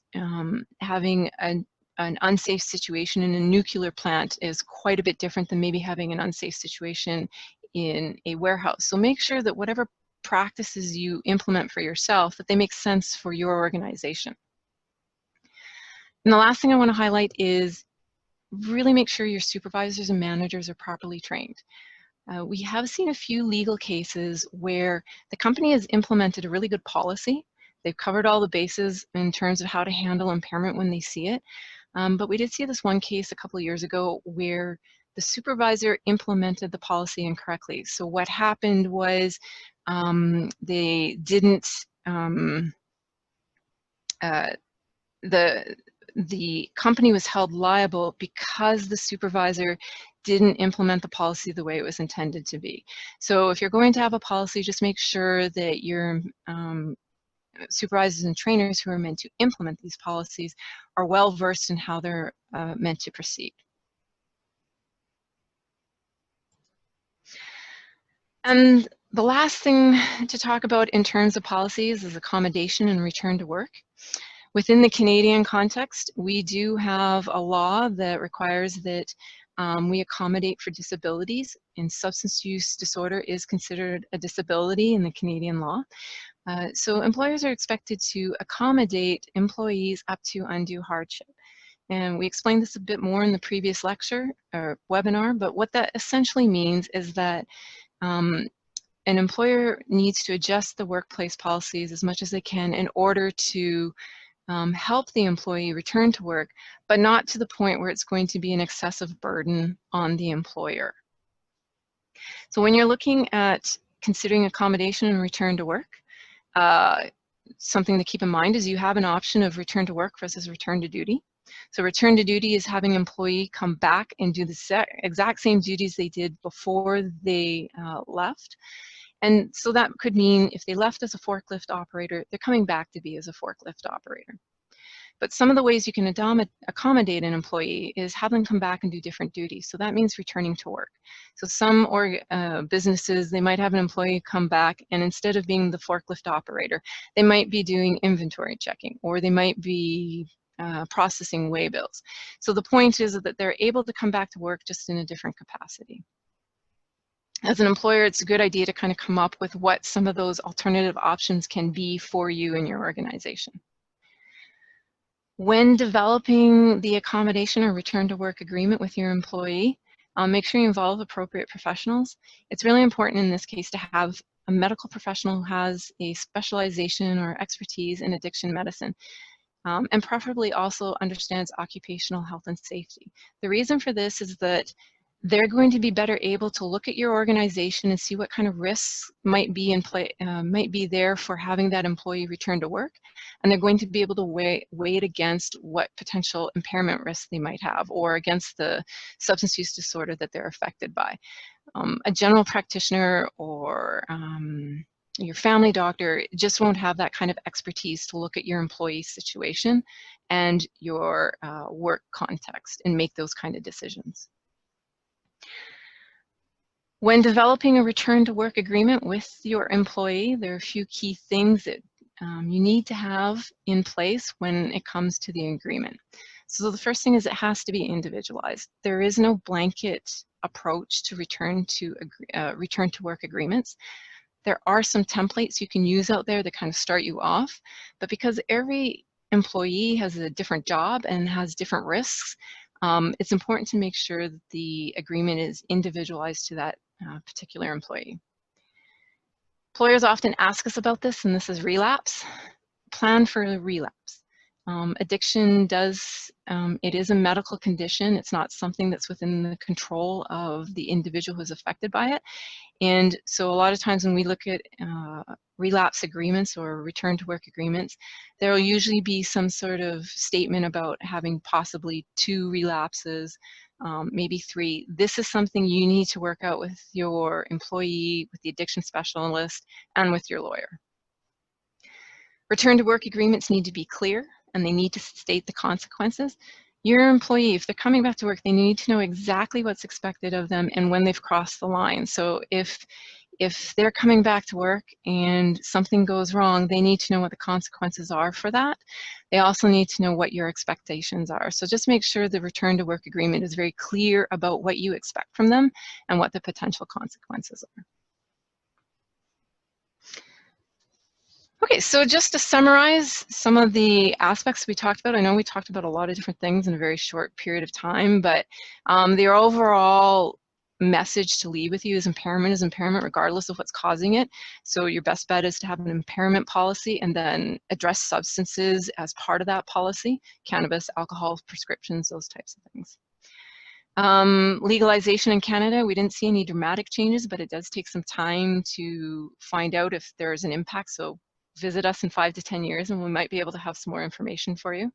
having an unsafe situation in a nuclear plant is quite a bit different than maybe having an unsafe situation in a warehouse. So make sure that whatever practices you implement for yourself, that they make sense for your organization. And the last thing I want to highlight is really make sure your supervisors and managers are properly trained. We have seen a few legal cases where the company has implemented a really good policy. They've covered all the bases in terms of how to handle impairment when they see it. But we did see this one case a couple of years ago where the supervisor implemented the policy incorrectly. So what happened was they didn't, the company was held liable because the supervisor didn't implement the policy the way it was intended to be. So if you're going to have a policy, just make sure that your supervisors and trainers who are meant to implement these policies are well versed in how they're meant to proceed. And the last thing to talk about in terms of policies is accommodation and return to work. Within the Canadian context, we do have a law that requires that we accommodate for disabilities, and substance use disorder is considered a disability in the Canadian law. So employers are expected to accommodate employees up to undue hardship. And we explained this a bit more in the previous lecture or webinar, but what that essentially means is that an employer needs to adjust the workplace policies as much as they can in order to help the employee return to work, but not to the point where it's going to be an excessive burden on the employer. So when you're looking at considering accommodation and return to work, something to keep in mind is you have an option of return to work versus return to duty. So return to duty is having an employee come back and do the exact same duties they did before they left. And so that could mean if they left as a forklift operator, they're coming back to be as a forklift operator. But some of the ways you can accommodate an employee is have them come back and do different duties. So that means returning to work. So some businesses, they might have an employee come back, and instead of being the forklift operator, they might be doing inventory checking, or they might be processing weigh bills. So the point is that they're able to come back to work just in a different capacity. As an employer, it's a good idea to kind of come up with what some of those alternative options can be for you and your organization. When developing the accommodation or return to work agreement with your employee, make sure you involve appropriate professionals. It's really important in this case to have a medical professional who has a specialization or expertise in addiction medicine, and preferably also understands occupational health and safety. The reason for this is that they're going to be better able to look at your organization and see what kind of risks might be in play, might be there for having that employee return to work, and they're going to be able to weigh it against what potential impairment risks they might have, or against the substance use disorder that they're affected by. A general practitioner or your family doctor just won't have that kind of expertise to look at your employee's situation and your work context and make those kind of decisions. When developing a return to work agreement with your employee, there are a few key things that you need to have in place when it comes to the agreement. So the first thing is it has to be individualized. There is no blanket approach to return to work agreements. There are some templates you can use out there that kind of start you off, but because every employee has a different job and has different risks, it's important to make sure that the agreement is individualized to that particular employee. Employers often ask us about this, and this is relapse. Plan for a relapse. Addiction it is a medical condition. It's not something that's within the control of the individual who's affected by it. And so a lot of times when we look at relapse agreements or return to work agreements, there will usually be some sort of statement about having possibly 2 relapses, maybe 3. This is something you need to work out with your employee, with the addiction specialist, and with your lawyer. Return to work agreements need to be clear, and they need to state the consequences. Your employee, if they're coming back to work, they need to know exactly what's expected of them and when they've crossed the line. So if they're coming back to work and something goes wrong, they need to know what the consequences are for that. They also need to know what your expectations are. So just make sure the return to work agreement is very clear about what you expect from them and what the potential consequences are. Okay, so just to summarize some of the aspects we talked about, I know we talked about a lot of different things in a very short period of time, but the overall message to leave with you is impairment regardless of what's causing it. So your best bet is to have an impairment policy and then address substances as part of that policy, cannabis, alcohol, prescriptions, those types of things. Legalization in Canada, we didn't see any dramatic changes, but it does take some time to find out if there's an impact. So visit us in 5 to 10 years and we might be able to have some more information for you.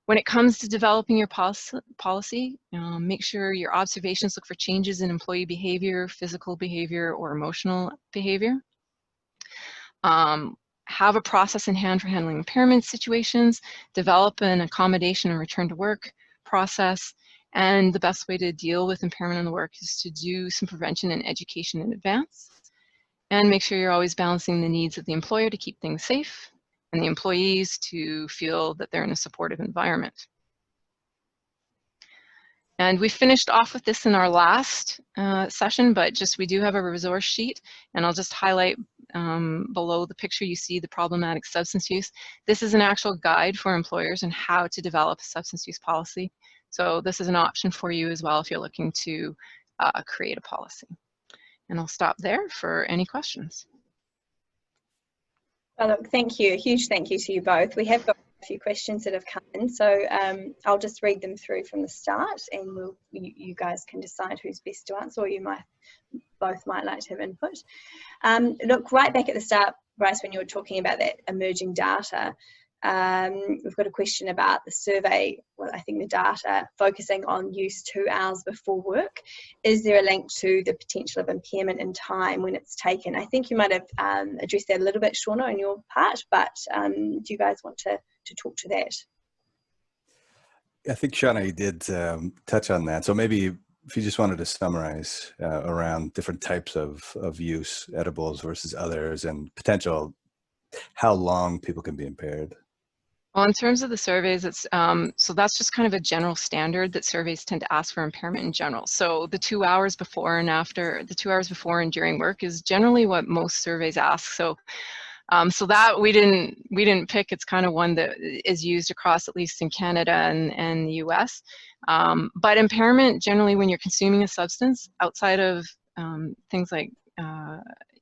When it comes to developing your policy, make sure your observations look for changes in employee behavior, physical behavior, or emotional behavior. Have a process in hand for handling impairment situations, develop an accommodation and return to work process, and the best way to deal with impairment on the work is to do some prevention and education in advance. And make sure you're always balancing the needs of the employer to keep things safe and the employees to feel that they're in a supportive environment. And we finished off with this in our last session, but just we do have a resource sheet, and I'll just highlight below the picture you see the problematic substance use. This is an actual guide for employers on how to develop a substance use policy. So this is an option for you as well if you're looking to create a policy. And I'll stop there for any questions. Well, look, thank you. A huge thank you to you both. We have got a few questions that have come in, so I'll just read them through from the start, and you guys can decide who's best to answer, or you both might like to have input. Look, right back at the start, Bryce, when you were talking about that emerging data, we've got a question about the survey, well, I think the data focusing on use 2 hours before work. Is there a link to the potential of impairment in time when it's taken? I think you might have addressed that a little bit, Shawna, on your part, but do you guys want to talk to that? I think, Shawna, you did touch on that. So maybe if you just wanted to summarize around different types of use, edibles versus others, and potential, how long people can be impaired. Well, in terms of the surveys, it's so that's just kind of a general standard that surveys tend to ask for impairment in general. So the 2 hours before and after, the 2 hours before and during work is generally what most surveys ask. So so that we didn't pick. It's kind of one that is used across, at least in Canada and the US. But impairment generally when you're consuming a substance outside of things like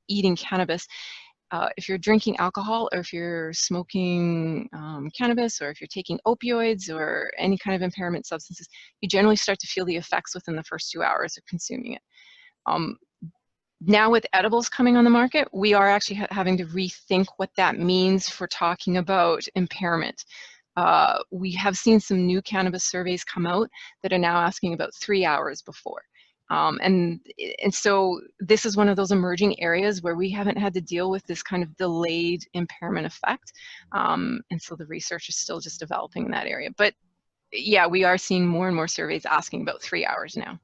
eating cannabis, if you're drinking alcohol or if you're smoking cannabis or if you're taking opioids or any kind of impairment substances, you generally start to feel the effects within the first 2 hours of consuming it. Now with edibles coming on the market, we are actually having to rethink what that means for talking about impairment. We have seen some new cannabis surveys come out that are now asking about 3 hours before. And so this is one of those emerging areas where we haven't had to deal with this kind of delayed impairment effect. And so the research is still just developing in that area. But yeah, we are seeing more and more surveys asking about 3 hours now.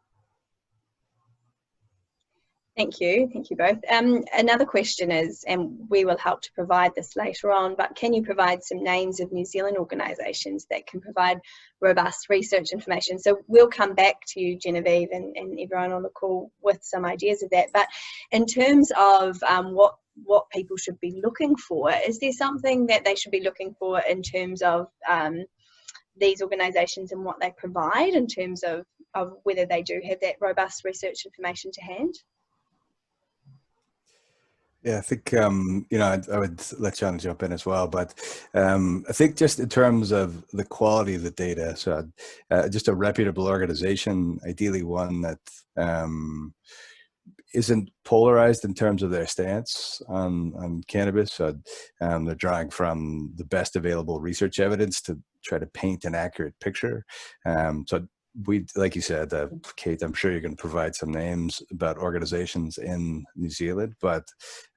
Thank you both. Another question is, and we will help to provide this later on, but can you provide some names of New Zealand organisations that can provide robust research information? So we'll come back to you, Genevieve, and everyone on the call with some ideas of that. But in terms of what people should be looking for, is there something that they should be looking for in terms of these organisations and what they provide in terms of whether they do have that robust research information to hand? Yeah, I think, you know, I would let Shawna jump in as well, but I think just in terms of the quality of the data, so just a reputable organization, ideally one that isn't polarized in terms of their stance on cannabis. So they're drawing from the best available research evidence to try to paint an accurate picture. So we, like you said, Kate, I'm sure you're going to provide some names about organizations in New Zealand, but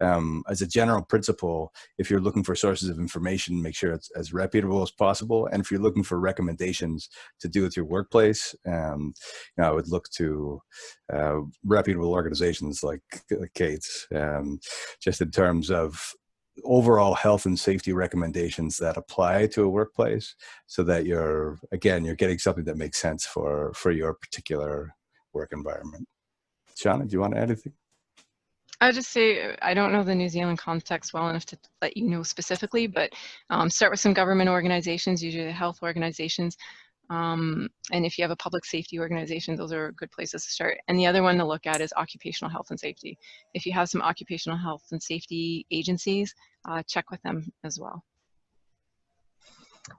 as a general principle, if you're looking for sources of information, make sure it's as reputable as possible. And if you're looking for recommendations to do with your workplace, I would look to reputable organizations like Kate's, just in terms of overall health and safety recommendations that apply to a workplace, so that you're getting something that makes sense for your particular work environment. Shawna, do you want to add anything? I would just say I don't know the New Zealand context well enough to let you know specifically, but start with some government organizations, usually health organizations. And if you have a public safety organization, those are good places to start. And the other one to look at is occupational health and safety. If you have some occupational health and safety agencies, check with them as well.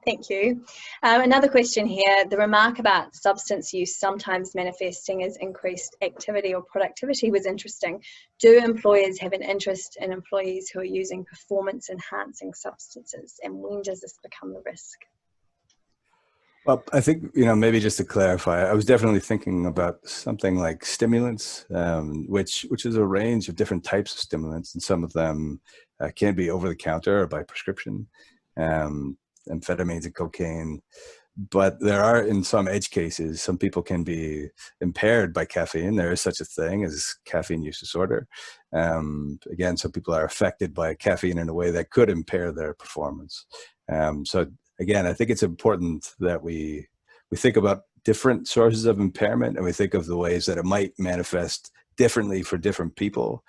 Thank you. Another question here, the remark about substance use sometimes manifesting as increased activity or productivity was interesting. Do employers have an interest in employees who are using performance enhancing substances, and when does this become the risk? Well, I think, maybe just to clarify, I was definitely thinking about something like stimulants, which is a range of different types of stimulants, and some of them can be over the counter or by prescription, amphetamines and cocaine. But there are, in some edge cases, some people can be impaired by caffeine. There is such a thing as caffeine use disorder. Again, some people are affected by caffeine in a way that could impair their performance. So again, I think it's important that we think about different sources of impairment, and we think of the ways that it might manifest differently for different people,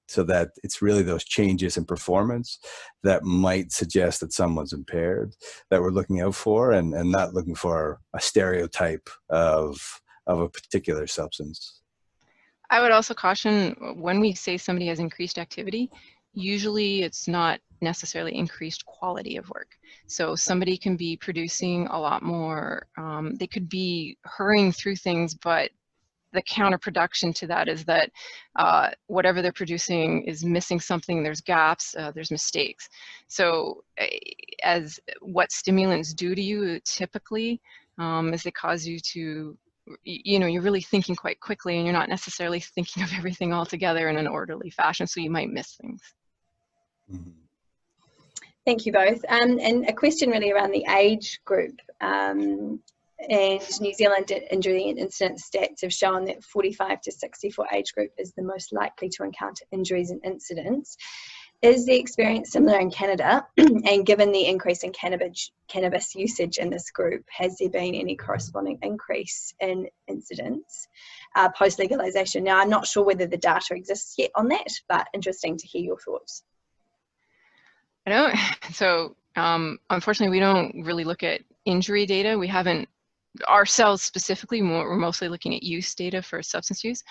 so that it's really those changes in performance that might suggest that someone's impaired that we're looking out for, and not looking for a stereotype of a particular substance. I would also caution, when we say somebody has increased activity, usually it's not necessarily increased quality of work. So somebody can be producing a lot more, they could be hurrying through things, but the counterproduction to that is that whatever they're producing is missing something, there's gaps, there's mistakes. So as what stimulants do to you typically is they cause you to, you're really thinking quite quickly, and you're not necessarily thinking of everything all together in an orderly fashion, so you might miss things. Mm-hmm. Thank you both. And a question really around the age group. And New Zealand injury and incident stats have shown that 45 to 64 age group is the most likely to encounter injuries and incidents. Is the experience similar in Canada? And given the increase in cannabis usage in this group, has there been any corresponding increase in incidents post-legalization? Now, I'm not sure whether the data exists yet on that, but interesting to hear your thoughts. I don't, so unfortunately, we don't really look at injury data. We haven't, ourselves specifically, we're mostly looking at use data for substance use.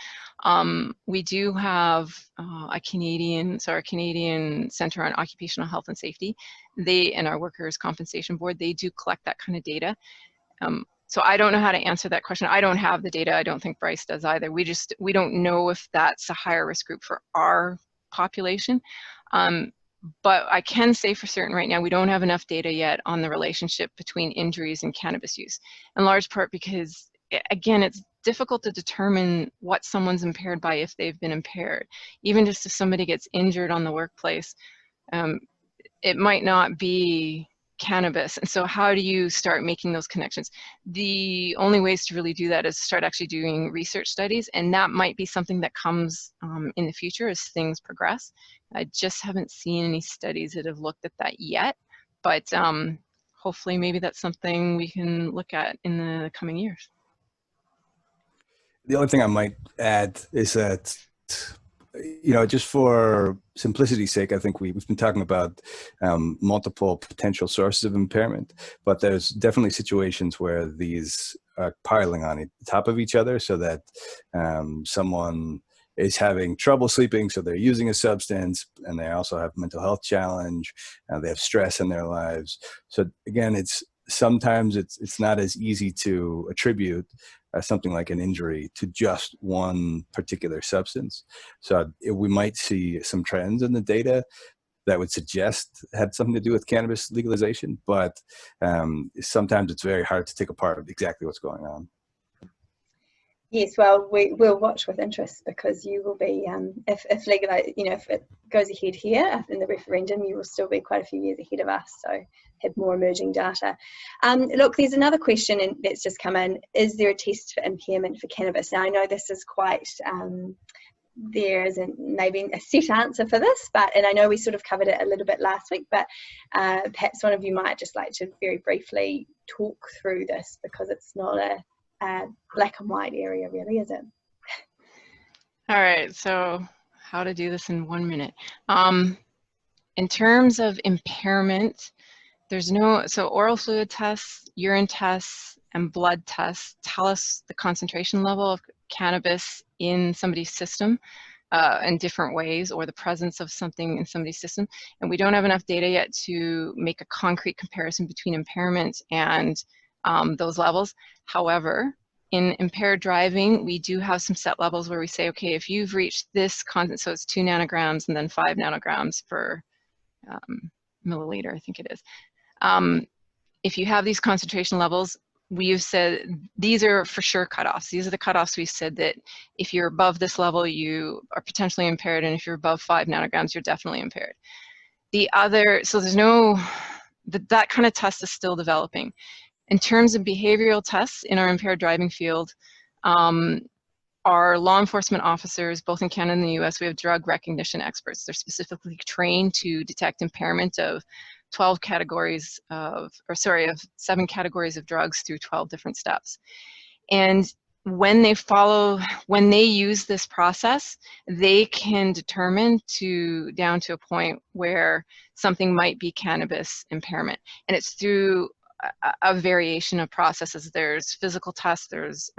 We do have our Canadian Center on Occupational Health and Safety. They, and our Workers' Compensation Board, they do collect that kind of data. So I don't know how to answer that question. I don't have the data. I don't think Bryce does either. We don't know if that's a higher risk group for our population. But I can say for certain right now, we don't have enough data yet on the relationship between injuries and cannabis use, in large part because, again, it's difficult to determine what someone's impaired by if they've been impaired. Even just if somebody gets injured on the workplace, it might not be cannabis. And so how do you start making those connections? The only ways to really do that is start actually doing research studies, and that might be something that comes in the future as things progress. I just haven't seen any studies that have looked at that yet, but hopefully maybe that's something we can look at in the coming years. The only thing I might add is that, just for simplicity's sake, I think we've been talking about multiple potential sources of impairment, but there's definitely situations where these are piling on top of each other, so that someone is having trouble sleeping, so they're using a substance, and they also have mental health challenge, they have stress in their lives. So again, sometimes it's not as easy to attribute something like an injury to just one particular substance. So we might see some trends in the data, that would suggest had something to do with cannabis legalization, but sometimes it's very hard to take apart exactly what's going on. Yes, well, we'll watch with interest, because you will be, if it goes ahead here in the referendum, you will still be quite a few years ahead of us, so have more emerging data. Look, there's another question that's just come in. Is there a test for impairment for cannabis? Now, I know this is quite, there isn't maybe a set answer for this, and I know we sort of covered it a little bit last week, but perhaps one of you might just like to very briefly talk through this, because it's not a black and white area, really, is it? All right, so how to do this in 1 minute. In terms of impairment, there's no, so oral fluid tests, urine tests, and blood tests tell us the concentration level of cannabis in somebody's system in different ways, or the presence of something in somebody's system. And we don't have enough data yet to make a concrete comparison between impairment and those levels. However, in impaired driving, we do have some set levels where we say, okay, if you've reached this content, so it's 2 nanograms and then 5 nanograms per milliliter, I think it is. If you have these concentration levels, we've said these are for sure cutoffs. These are the cutoffs we said that if you're above this level, you are potentially impaired, and if you're above 5 nanograms, you're definitely impaired. The other, so there's no, that kind of test is still developing. In terms of behavioral tests in our impaired driving field, our law enforcement officers, both in Canada and the US, we have drug recognition experts. They're specifically trained to detect impairment of 12 categories of, of 7 categories of drugs through 12 different steps. And when they use this process, they can determine down to a point where something might be cannabis impairment. And it's through a variation of processes. There's physical tests, there's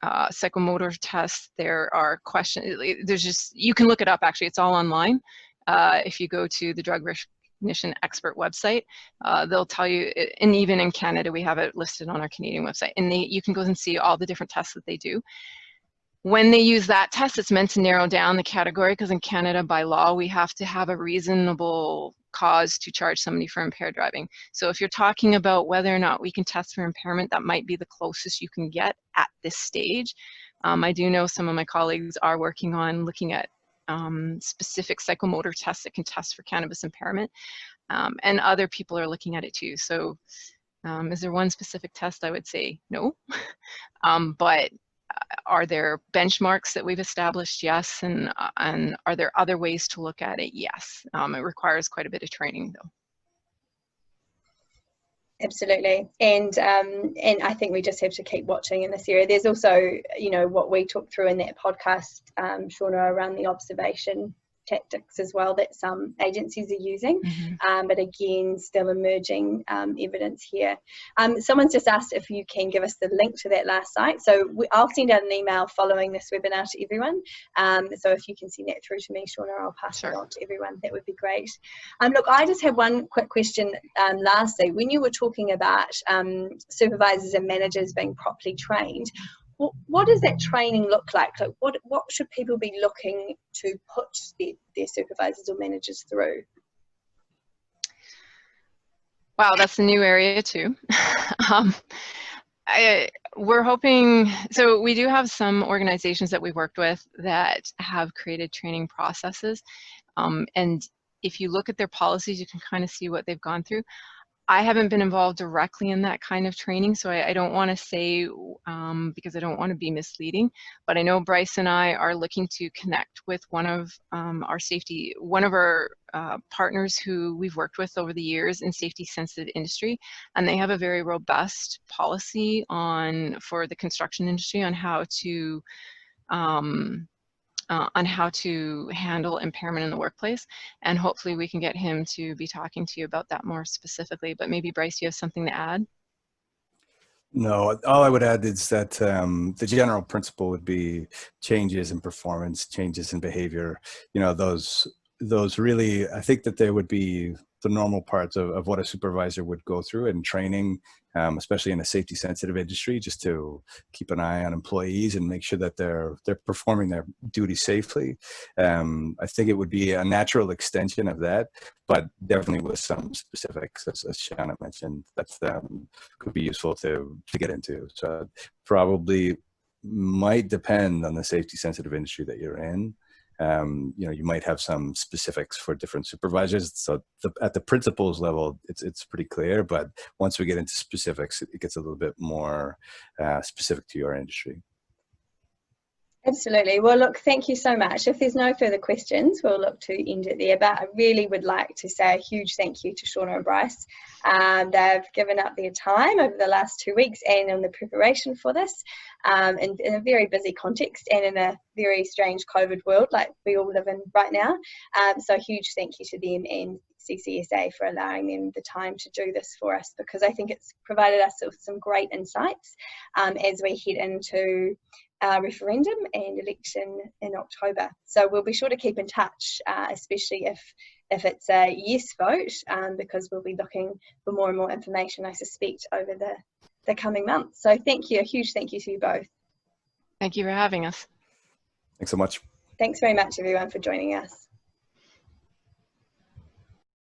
psychomotor tests, there are questions, there's just, you can look it up actually, it's all online. If you go to the drug recognition expert website, they'll tell you, and even in Canada, we have it listed on our Canadian website, and you can go and see all the different tests that they do. When they use that test, it's meant to narrow down the category, because in Canada, by law, we have to have a reasonable cause to charge somebody for impaired driving. So if you're talking about whether or not we can test for impairment, that might be the closest you can get at this stage. I do know some of my colleagues are working on looking at specific psychomotor tests that can test for cannabis impairment, and other people are looking at it too. So is there one specific test? I would say no, but are there benchmarks that we've established? Yes. And are there other ways to look at it? Yes. It requires quite a bit of training, though. Absolutely. And I think we just have to keep watching in this area. There's also, what we talked through in that podcast, Shawna, around the observation tactics as well that some agencies are using, but again, still emerging evidence here. Someone's just asked if you can give us the link to that last site. So I'll send out an email following this webinar to everyone. So if you can send that through to me, Shawna, I'll pass it on to everyone. That would be great. Look, I just have one quick question lastly. When you were talking about supervisors and managers being properly trained, what does that training look like? Like what should people be looking to put their supervisors or managers through? Wow, that's a new area too. We're hoping, so we do have some organizations that we've worked with that have created training processes. And if you look at their policies, you can kind of see what they've gone through. I haven't been involved directly in that kind of training, so I don't want to say, because I don't want to be misleading, but I know Bryce and I are looking to connect with one of our partners who we've worked with over the years in safety sensitive industry, and they have a very robust policy for the construction industry on how to handle impairment in the workplace. And hopefully we can get him to be talking to you about that more specifically. But maybe Bryce, you have something to add? No, all I would add is that the general principle would be changes in performance, changes in behavior. Those really, I think that there would be normal parts of what a supervisor would go through in training, especially in a safety sensitive industry, just to keep an eye on employees and make sure that they're performing their duty safely. I think it would be a natural extension of that, but definitely with some specifics, as Shawna mentioned, that could be useful to get into. So probably might depend on the safety sensitive industry that you're in. You might have some specifics for different supervisors. So at the principles level, it's pretty clear. But once we get into specifics, it gets a little bit more specific to your industry. Absolutely. Well, look, thank you so much. If there's no further questions, we'll look to end it there. But I really would like to say a huge thank you to Shawna and Bryce. They've given up their time over the last 2 weeks and in the preparation for this, in a very busy context and in a very strange COVID world like we all live in right now. So a huge thank you to them and CCSA for allowing them the time to do this for us, because I think it's provided us with some great insights as we head into referendum and election in October. So we'll be sure to keep in touch, especially if it's a yes vote, because we'll be looking for more and more information, I suspect, over the coming months. So thank you, a huge thank you to you both. Thank you for having us. Thanks so much. Thanks very much, everyone, for joining us.